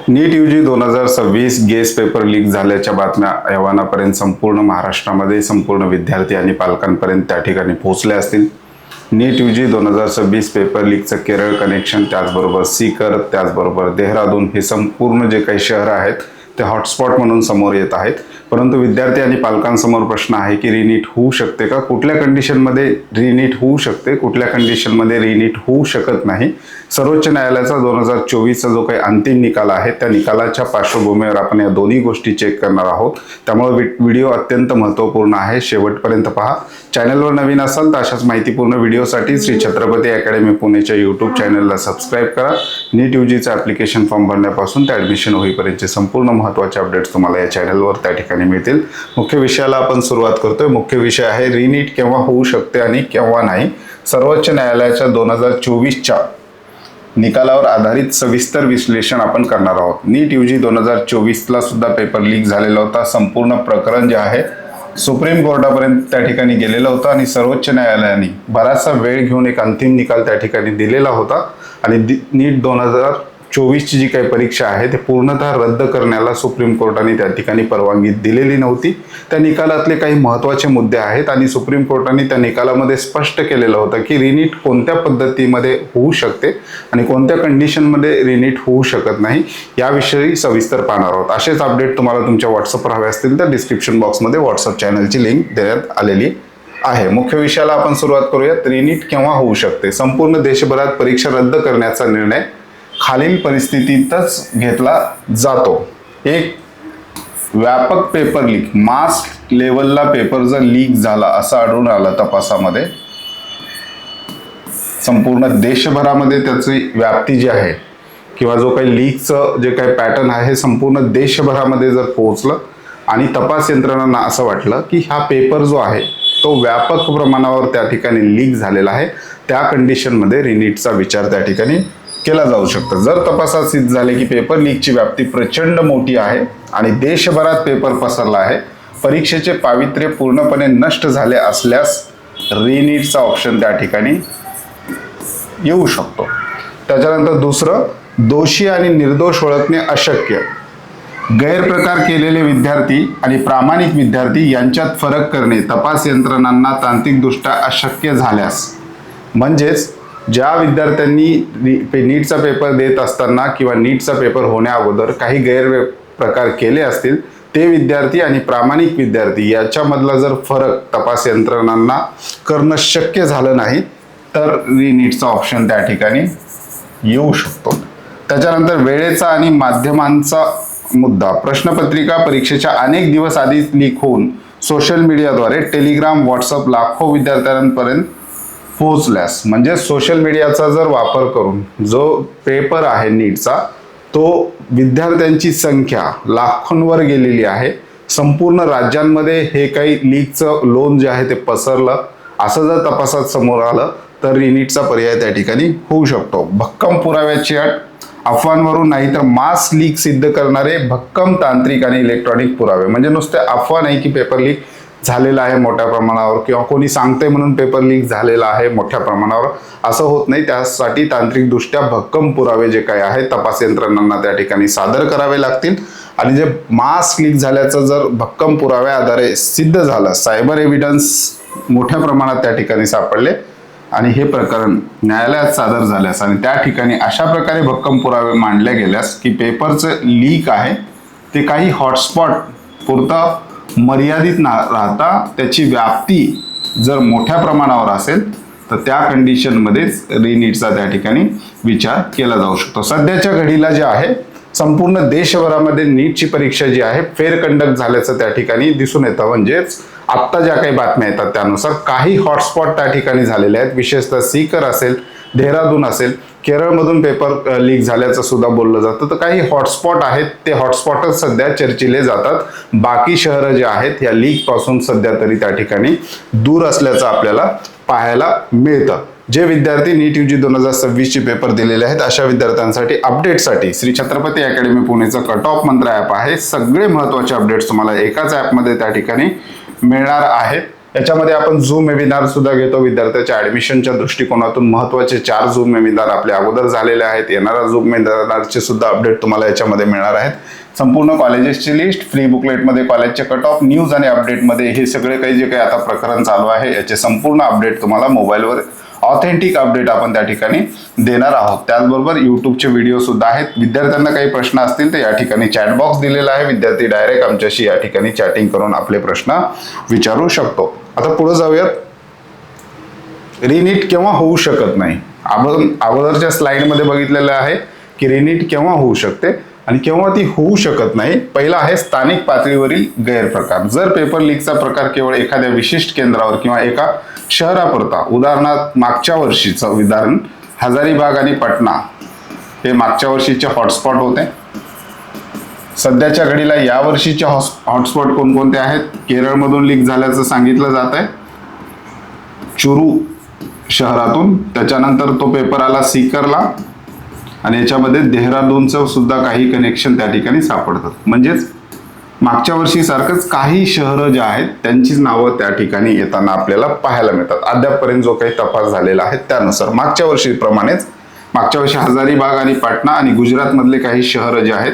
नीट UG 2026 guess paper leak झाल्याच्या बातम्या अहवानापर्यंत संपूर्ण महाराष्ट्रामध्ये संपूर्ण विद्यार्थी आणि पालकांपर्यंत त्या ठिकाणी पोहोचल्या असतील. नीट यूजी 2026 पेपर लीकचं केरळ कनेक्शन, त्याचबरोबर सीकर, त्याचबरोबर देहरादून हे संपूर्ण जे काही शहर आहेत ते हॉटस्पॉट म्हणून समोर येत आहेत. परंतु विद्यार्थी आणि पालकांसमोर प्रश्न आहे की रिनीट होऊ शकते का, कुठल्या कंडिशनमध्ये रिनीट होऊ शकते, कुठल्या कंडिशनमध्ये रिनीट होऊ शकत नाही. सर्वोच्च न्यायालयाचा 2024चा जो काही अंतिम निकाल आहे त्या निकालाच्या पार्श्वभूमीवर आपण या दोन्ही गोष्टी चेक करणार आहोत. त्यामुळे व्हिडिओ अत्यंत महत्त्वपूर्ण आहे, शेवटपर्यंत पहा. चॅनलवर नवीन असाल तर अशाच माहितीपूर्ण व्हिडिओसाठी श्री छत्रपती अकॅडमी पुणेच्या यूट्यूब चॅनलला सबस्क्राईब करा. नीट यूजीचा ॲप्लिकेशन फॉर्म भरण्यापासून ते ॲडमिशन होईपर्यंतचे संपूर्ण महत्त्वाचे अपडेट्स तुम्हाला या चॅनलवर त्या ठिकाणी मिळतील. मुख्य विषयाला आपण सुरुवात करतोय. मुख्य विषय आहे रिनीट केव्हा होऊ शकते आणि केव्हा नाही. सर्वोच्च न्यायालयाच्या 2024च्या निकालावर आधारित सविस्तर विश्लेषण आपण करणार आहोत. नीट यूजी 2024ला सुद्धा पेपर लीक झालेला होता. संपूर्ण प्रकरण जे आहे सुप्रीम कोर्टापर्यंत त्या ठिकाणी गेलेलं होतं आणि सर्वोच्च न्यायालयाने बराचसा वेळ घेऊन एक अंतिम निकाल त्या ठिकाणी दिलेला होता. आणि नीट 2024ची जी काही परीक्षा आहे ते पूर्णतः रद्द करण्याला सुप्रीम कोर्टाने त्या ठिकाणी परवानगी दिलेली नव्हती. त्या निकालातले काही महत्त्वाचे मुद्दे आहेत आणि सुप्रीम कोर्टाने त्या निकालामध्ये स्पष्ट केलेलं होतं की रिनीट कोणत्या पद्धतीमध्ये होऊ शकते आणि कोणत्या कंडिशनमध्ये रिनीट होऊ शकत नाही, याविषयी सविस्तर पाहणार आहोत. असेच अपडेट तुम्हाला तुमच्या व्हॉट्सअपवर हवे असतील तर डिस्क्रिप्शन बॉक्समध्ये व्हॉट्सअप चॅनलची लिंक देण्यात आलेली आहे. मुख्य विषयाला आपण सुरुवात करूयात. रिनीट केव्हा होऊ शकते. संपूर्ण देशभरात परीक्षा रद्द करण्याचा निर्णय खालील परिस्थितीतच घेतला जातो. एक, व्यापक पेपर लीक, मास लेवलला पेपर जर लीक झाला असं आढळून आलं तपासामध्ये, संपूर्ण देशभरामध्ये त्याची व्याप्ती जी आहे किंवा जो काही लीकचं जे काही पॅटर्न आहे संपूर्ण देशभरामध्ये जर पोहोचलं आणि तपास यंत्रणांना असं वाटलं की हा पेपर जो आहे तो व्यापक प्रमाणावर त्या ठिकाणी लीक झालेला आहे, त्या कंडिशनमध्ये रिनीटचा विचार त्या ठिकाणी केला जाऊ शकतो. जर तपासात सिद्ध झाले की पेपर लीकची व्याप्ती प्रचंड मोठी आहे आणि देशभरात पेपर पसरला आहे, परीक्षेचे पावित्र्य पूर्णपणे नष्ट झाले असल्यास रिनीटचा ऑप्शन त्या ठिकाणी येऊ शकतो. त्याच्यानंतर दुसरं, दोषी आणि निर्दोष ओळखणे अशक्य. गैरप्रकार केलेले विद्यार्थी आणि प्रामाणिक विद्यार्थी यांच्यात फरक करणे तपास यंत्रणांना तांत्रिकदृष्ट्या अशक्य झाल्यास, म्हणजेच ज्या विद्यार्थ्यांनी नीटचा पेपर देत असताना किंवा नीटचा पेपर होण्या अगोदर काही गैरप्रकार केले असतील ते विद्यार्थी आणि प्रामाणिक विद्यार्थी याच्यामधला जर फरक तपास यंत्रणांना करणं शक्य झालं नाही तर रिनीटचा ऑप्शन त्या ठिकाणी येऊ शकतो. त्याच्यानंतर वेळेचा आणि माध्यमांचा मुद्दा. प्रश्नपत्रिका परीक्षेच्या अनेक दिवस आधीच लीक होऊन सोशल मीडियाद्वारे टेलिग्राम, व्हॉट्सअप लाखो विद्यार्थ्यांपर्यंत पोहोचल्यास, म्हणजे सोशल मीडियाचा जर वापर करून जो पेपर आहे नीटचा तो विद्यार्थ्यांची संख्या लाखोंवर गेलेली आहे, संपूर्ण राज्यांमध्ये हे काही लीकचं लोन जे आहे ते पसरलं, असं जर तपासात समोर आलं तर रिनीटचा पर्याय त्या ठिकाणी होऊ शकतो. भक्कम पुराव्याची अट, अफवांवरून नाही तर मास लीक सिद्ध करणारे भक्कम तांत्रिक आणि इलेक्ट्रॉनिक पुरावे. म्हणजे नुसते अफवा नाही की पेपर लीक झालेला आहे मोठ्या प्रमाणावर किंवा कोणी सांगते म्हणून पेपर लीक झालेला आहे मोठ्या प्रमाणावर, असं होत नाही. त्यासाठी तांत्रिकदृष्ट्या भक्कम पुरावे जे काही आहेत तपास यंत्रणांना त्या ठिकाणी सादर करावे लागतील. आणि जे मास लीक झाल्याचं जर भक्कम पुराव्या आधारे सिद्ध झालं, सायबर एव्हिडन्स मोठ्या प्रमाणात त्या ठिकाणी सापडले आणि हे प्रकरण न्यायालयात सादर झाल्यास आणि त्या ठिकाणी अशा प्रकारे भक्कम पुरावे मांडले गेल्यास की पेपरचं लीक आहे ते काही हॉटस्पॉट पुरता मर्यादित न राहता त्याची व्याप्ती जर मोठ्या प्रमाणावर असेल तर त्या कंडिशनमध्येच रिनीटचा त्या ठिकाणी विचार केला जाऊ शकतो. सध्याच्या घडीला जे आहे संपूर्ण देशभरामध्ये नीटची परीक्षा जी आहे फेअर कंडक्ट झाल्याचं त्या ठिकाणी दिसून येतं. म्हणजेच आत्ता ज्या काही बातम्या येतात त्यानुसार काही हॉटस्पॉट त्या ठिकाणी झालेले आहेत. विशेषतः सीकर असेल, देहरादून असेल, केरळमधून पेपर लीक झाल्याचं सुद्धा बोललं जातं. तर काही हॉटस्पॉट आहेत ते हॉटस्पॉटच सध्या चर्चिले जातात. बाकी शहरं जे आहेत या लीक पासून सध्या तरी त्या ठिकाणी दूर असल्याचं आपल्याला पाहायला मिळतं. जे विद्यार्थी नीट यूजी 2026चे पेपर दिलेले आहेत अशा विद्यार्थ्यांसाठी अपडेटसाठी श्री छत्रपती अकॅडमी पुणेचं कट ऑफ मंत्र ॲप आहे. सगळे महत्त्वाचे अपडेट्स तुम्हाला एकाच ॲपमध्ये त्या ठिकाणी मिळणार आहेत. याच्यामध्ये आपण झूम वेबिनार सुद्धा घेतो. विद्यार्थ्याच्या ऍडमिशनच्या दृष्टिकोनातून महत्त्वाचे 4 झूम वेबिनार आपले अगोदर झालेले आहेत. येणारा झूम वेबिनारचे सुद्धा अपडेट तुम्हाला याच्यामध्ये मिळणार आहेत. संपूर्ण कॉलेजेसची लिस्ट, फ्री बुकलेटमध्ये कॉलेजचे कट ऑफ, न्यूज आणि अपडेटमध्ये हे सगळे काही जे काही आता प्रकरण चालू आहे याचे संपूर्ण अपडेट तुम्हाला मोबाईलवर ऑथेंटिक अपडेट आपण त्या ठिकाणी देणार आहोत. त्याचबरोबर यूट्यूबचे व्हिडिओ सुद्धा आहेत. विद्यार्थ्यांना काही प्रश्न असतील तर या ठिकाणी चॅट बॉक्स दिलेला आहे. विद्यार्थी डायरेक्ट आमच्याशी या ठिकाणी चॅटिंग करून आपले प्रश्न विचारू शकतो. आता पुढे जाऊयात. रिनीट केव्हा होऊ शकत नाही. आपण अगोदरच्या स्लाइडमध्ये बघितलेलं आहे की रिनीट केव्हा होऊ शकते आणि केव्हा ती होऊ शकत नाही. पहिला आहे स्थानिक पातळीवरील गैरप्रकार. जर पेपर लीकचा प्रकार केवळ एखाद्या विशिष्ट केंद्रावर किंवा एका शहरापुरता, उदाहरणार्थ मागच्या वर्षीचं उदाहरण हजारीबाग आणि पटना हे मागच्या वर्षीचे हॉटस्पॉट होते. सध्याच्या घडीला या वर्षीचे हॉटस्पॉट कोणकोणते आहेत? केरळमधून लीक झाल्याचं सांगितलं जात आहे, चुरू शहरातून. त्याच्यानंतर तो पेपर आला सीकरला आणि याच्यामध्ये देहरादूनचं सुद्धा काही कनेक्शन त्या ठिकाणी सापडतात. म्हणजेच मागच्या वर्षी सारखंच काही शहरं जे आहेत त्यांचीच नावं त्या ठिकाणी येताना आपल्याला पाहायला मिळतात. अद्यापपर्यंत जो काही तपास झालेला आहे त्यानुसार मागच्या वर्षीप्रमाणेच मागच्या वर्षी हजारीबाग आणि पाटणा आणि गुजरातमधले काही शहरं जे आहेत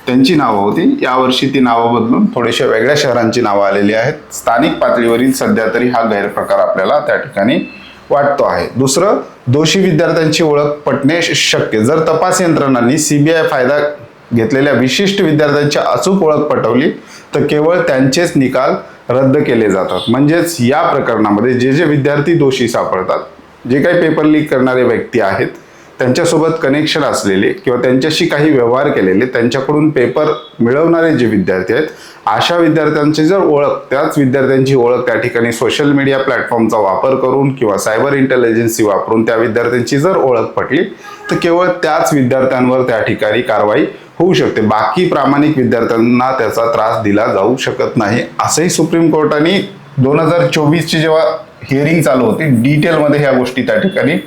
त्यांची नावं होती. यावर्षी ती नावं बदलून थोडेशा वेगळ्या शहरांची नावं आलेली आहेत. स्थानिक पातळीवरील सध्या तरी हा गैरप्रकार आपल्याला त्या ठिकाणी वाटतो आहे. दुसरं, दोषी विद्यार्थ्यांची ओळख पटणे शक्य. जर तपास यंत्रणांनी सीबीआय फायदा घेतलेल्या विशिष्ट विद्यार्थ्यांची अचूक ओळख पटवली तर केवळ त्यांचेच निकाल रद्द केले जातात. म्हणजेच या प्रकरणामध्ये जे जे विद्यार्थी दोषी सापडतात, जे काही पेपर लीक करणारे व्यक्ती आहेत, त्यांच्यासोबत कनेक्शन असलेले किंवा त्यांच्याशी काही व्यवहार केलेले, त्यांच्याकडून पेपर मिळवणारे जे विद्यार्थी आहेत, अशा विद्यार्थ्यांची जर ओळख, त्याच विद्यार्थ्यांची ओळख त्या ठिकाणी सोशल मीडिया प्लॅटफॉर्मचा वापर करून किंवा सायबर इंटेलिजन्सी वापरून त्या विद्यार्थ्यांची जर ओळख पटली तर केवळ त्याच विद्यार्थ्यांवर त्या ठिकाणी कारवाई होऊ शकते. बाकी प्रामाणिक विद्यार्थ्यांना त्याचा त्रास दिला जाऊ शकत नाही. असंही सुप्रीम कोर्टाने 2024ची जेव्हा हिअरिंग चालू होती, डिटेलमध्ये ह्या गोष्टी त्या ठिकाणी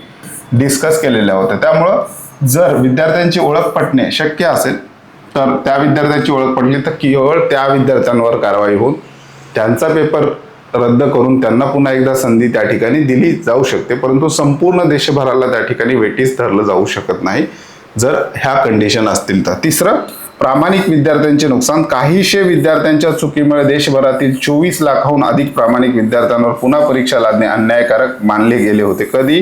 डिस्कस केलेल्या होत्या. त्यामुळं जर विद्यार्थ्यांची ओळख पटणे शक्य असेल तर त्या विद्यार्थ्यांची ओळख पटली तर केवळ त्या विद्यार्थ्यांवर कारवाई होऊन त्यांचा पेपर रद्द करून त्यांना पुन्हा एकदा संधी त्या ठिकाणी दिली जाऊ शकते. परंतु संपूर्ण देशभराला त्या ठिकाणी वेटीस धरलं जाऊ शकत नाही जर ह्या कंडिशन असतील तर. तिसरं, प्रामाणिक विद्यार्थ्यांचे नुकसान. काहीशे विद्यार्थ्यांच्या चुकीमुळे देशभरातील 24 लाखाहून अधिक प्रामाणिक विद्यार्थ्यांवर पुन्हा परीक्षा लादणे अन्यायकारक मानले गेले होते. कधी?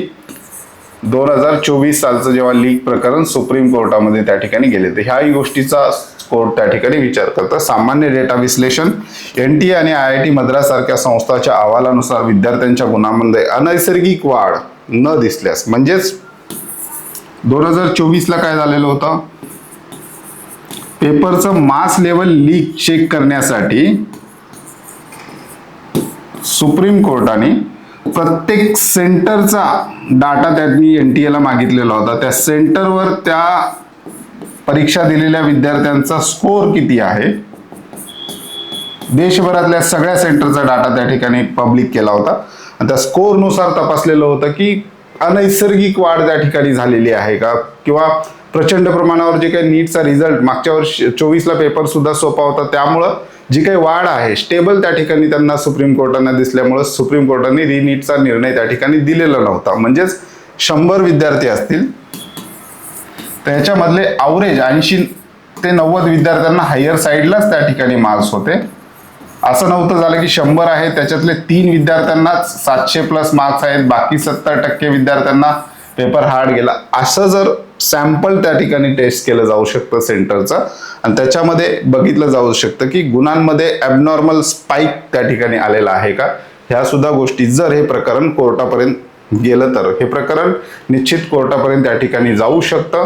2024 सालचं जेव्हा लीक प्रकरण सुप्रीम कोर्टामध्ये त्या ठिकाणी गेले तर ह्याही गोष्टीचा कोर्ट त्या ठिकाणी विचार करतात. सामान्य डेटा विश्लेषण. NTA आणि IIT मद्रास सारख्या संस्थांच्या अहवालानुसार विद्यार्थ्यांच्या गुणांमध्ये अनैसर्गिक वाढ न दिसल्यास, म्हणजेच 2024ला काय झालेलं होतं, पेपरचं मास लेवल लीक चेक करण्यासाठी सुप्रीम कोर्टाने प्रत्येक सेंटरचा डाटा त्यांनी NTA ला मागितलेला होता. त्या सेंटरवर त्या परीक्षा दिलेल्या विद्यार्थ्यांचा स्कोर किती आहे, देशभरातल्या सगळ्या सेंटरचा डाटा त्या ठिकाणी पब्लिक केला होता आणि त्या स्कोरनुसार तपासलेलं होतं की अनैसर्गिक वाढ त्या ठिकाणी झालेली आहे का, किंवा प्रचंड प्रमाणावर जे काही नीटचा रिझल्ट मागच्या वर्षी 24ला पेपर सुद्धा सोपा होता, त्यामुळं जी काही वाढ आहे स्टेबल त्या ठिकाणी त्यांना सुप्रीम कोर्टाने दिसल्यामुळं सुप्रीम कोर्टाने रिनीटचा निर्णय त्या ठिकाणी दिलेला नव्हता. म्हणजेच 100 विद्यार्थी असतील तर याच्यामधले अवरेज 80 ते 90 विद्यार्थ्यांना हायर साईडलाच त्या ठिकाणी मार्क्स होते. असं नव्हतं झालं की 100 आहे त्याच्यातले 3 विद्यार्थ्यांना 700+ मार्क्स आहेत, बाकी 70% विद्यार्थ्यांना पेपर हार्ड गेला. असं जर सॅम्पल त्या ठिकाणी टेस्ट केलं जाऊ शकतं सेंटरचं आणि त्याच्यामध्ये बघितलं जाऊ शकतं की गुणांमध्ये ॲबनॉर्मल स्पाइक त्या ठिकाणी आलेला आहे का, ह्या सुद्धा गोष्टी. जर हे प्रकरण कोर्टापर्यंत गेलं तर हे प्रकरण निश्चित कोर्टापर्यंत त्या ठिकाणी जाऊ शकतं.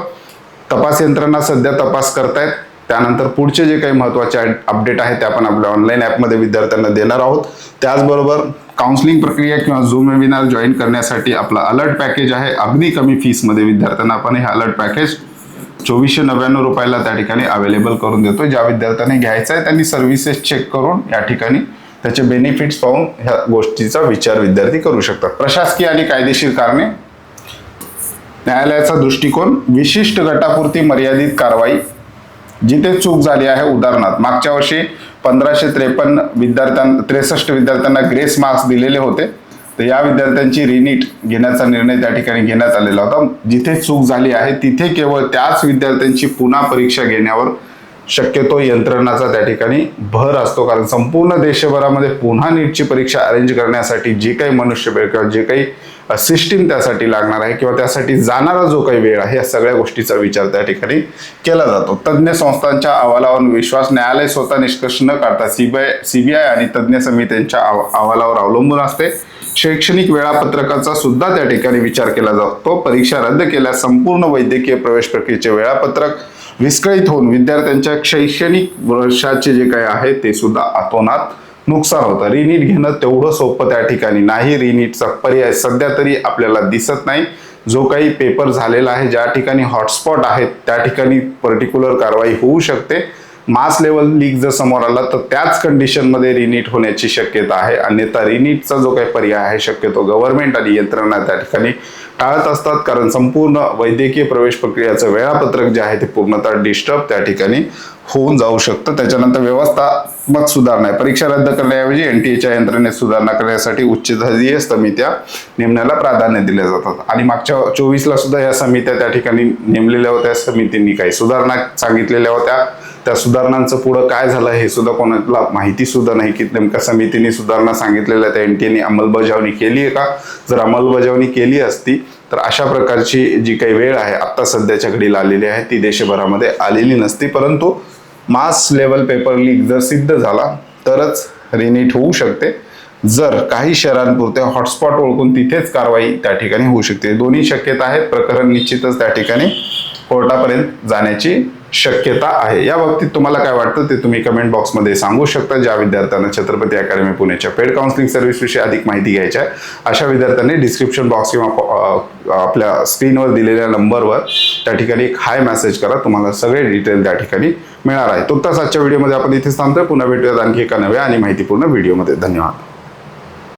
तपास यंत्रणा सध्या तपास करतायत. त्यानंतर पुढचे जे काही महत्त्वाचे अपडेट आहेत ते आपण आपल्या ऑनलाईन ॲपमध्ये विद्यार्थ्यांना देणार आहोत. त्याचबरोबर काउन्सिलिंग प्रक्रिया किंवा झूम वेबिनार जॉईन करण्यासाठी आपला अलर्ट पॅकेज आहे अगदी कमी फीसमध्ये. विद्यार्थ्यांना आपण हे अलर्ट पॅकेज 2499 रुपयाला त्या ठिकाणी अवेलेबल करून देतो. ज्या विद्यार्थ्यांनी घ्यायचं आहे त्यांनी सर्व्हिसेस चेक करून या ठिकाणी त्याचे बेनिफिट्स पाहून ह्या गोष्टीचा विचार विद्यार्थी करू शकतात. प्रशासकीय आणि कायदेशीर कारणे. न्यायालयाचा दृष्टिकोन. विशिष्ट गटापुरती मर्यादित कारवाई. जिथे चूक झाली आहे, उदाहरणार्थ मागच्या वर्षी 1553 63 विद्यार्थ्यांना ग्रेस मार्क्स दिलेले होते. तर या विद्यार्थ्यांची रिनीट घेण्याचा निर्णय त्या ठिकाणी घेण्यात आलेला होता. जिथे चूक झाली आहे तिथे केवळ त्याच विद्यार्थ्यांची पुन्हा परीक्षा घेण्यावर शक्यतो यंत्रणाचा त्या ठिकाणी भर असतो, कारण संपूर्ण देशभरामध्ये पुन्हा नीटची परीक्षा अरेंज करण्यासाठी जे काही मनुष्यबळ किंवा जे काही सिस्टीम त्यासाठी लागणार आहे किंवा त्यासाठी जाणारा जो काही वेळ आहे या सगळ्या गोष्टीचा विचार त्या ठिकाणी केला जातो. तज्ज्ञ संस्थांच्या अहवालावर विश्वास न्यायालय स्वतः निष्कर्ष न काढता सीबीआय आणि तज्ज्ञ समित्यांच्या अहवालावर अवलंबून असते. शैक्षणिक वेळापत्रकाचा सुद्धा त्या ठिकाणी विचार केला जातो. परीक्षा रद्द केल्यास संपूर्ण वैद्यकीय प्रवेश प्रक्रियेचे वेळापत्रक विस्कळीत होऊन विद्यार्थ्यांच्या शैक्षणिक वर्षाचे जे काही आहे ते सुद्धा अतोनात नुकसान होतं. रिनीट घेणं तेवढं सोपं त्या ठिकाणी नाही. रिनीटचा पर्याय सध्या तरी आपल्याला दिसत नाही. जो काही पेपर झालेला आहे, ज्या ठिकाणी हॉटस्पॉट आहेत त्या ठिकाणी पर्टिक्युलर कारवाई होऊ शकते. मास लेवल लीक जर समोर आला तर त्याच कंडिशनमध्ये रिनीट होण्याची शक्यता आहे. अन्यथा रिनीटचा जो काही पर्याय आहे शक्यतो गव्हर्नमेंट आणि यंत्रणा त्या ठिकाणी टाळत असतात, कारण संपूर्ण वैद्यकीय प्रवेश प्रक्रियेचं वेळापत्रक जे आहे ते पूर्णतः डिस्टर्ब त्या ठिकाणी होऊन जाऊ शकतं. त्याच्यानंतर व्यवस्थात्मक सुधारणा आहे. परीक्षा रद्द करण्याऐवजी NTA यंत्रणेत सुधारणा करण्यासाठी उच्चस्तरीय समित्या नेमण्याला प्राधान्य दिले जातात. आणि मागच्या 24ला सुद्धा या समित्या त्या ठिकाणी नेमलेल्या होत्या. समितींनी काही सुधारणा सांगितलेल्या होत्या. त्या सुधारणांचं पुढं काय झालं हे सुद्धा कोणाला माहिती सुद्धा नाही की नेमक्या समितीने सुधारणा सांगितलेल्या त्या NTAने अंमलबजावणी केली आहे का. जर अंमलबजावणी केली असती तर अशा प्रकारची जी काही वेळ आहे आता सध्याच्या घडीला आलेली आहे ती देशभरामध्ये आलेली नसती. परंतु मास लेवल पेपर लीक जर सिद्ध झाला तरच रिनीट होऊ शकते. जर काही शहरांपुरते हॉटस्पॉट ओळखून तिथेच कारवाई त्या ठिकाणी होऊ शकते. दोन्ही शक्यता आहेत. प्रकरण निश्चितच त्या ठिकाणी कोर्टापर्यंत जाण्याची शक्यता आहे. या बाबतीत तुम्हाला काय वाटतं ते तुम्ही कमेंट बॉक्समध्ये सांगू शकता. ज्या विद्यार्थ्यांना छत्रपती अकॅडमी पुणेच्या पेड काउन्सिलिंग सर्व्हिस विषयी अधिक माहिती घ्यायची आहे अशा विद्यार्थ्यांनी डिस्क्रिप्शन बॉक्स किंवा आपल्या स्क्रीनवर दिलेल्या नंबरवर त्या ठिकाणी एक हाय मेसेज करा. तुम्हाला सगळे डिटेल त्या ठिकाणी मिळणार आहे. तुर्तास आजच्या व्हिडिओमध्ये आपण इथेच थांबतोय. पुन्हा भेटूयात आणखी एका नव्या आणि माहितीपूर्ण व्हिडिओमध्ये. धन्यवाद.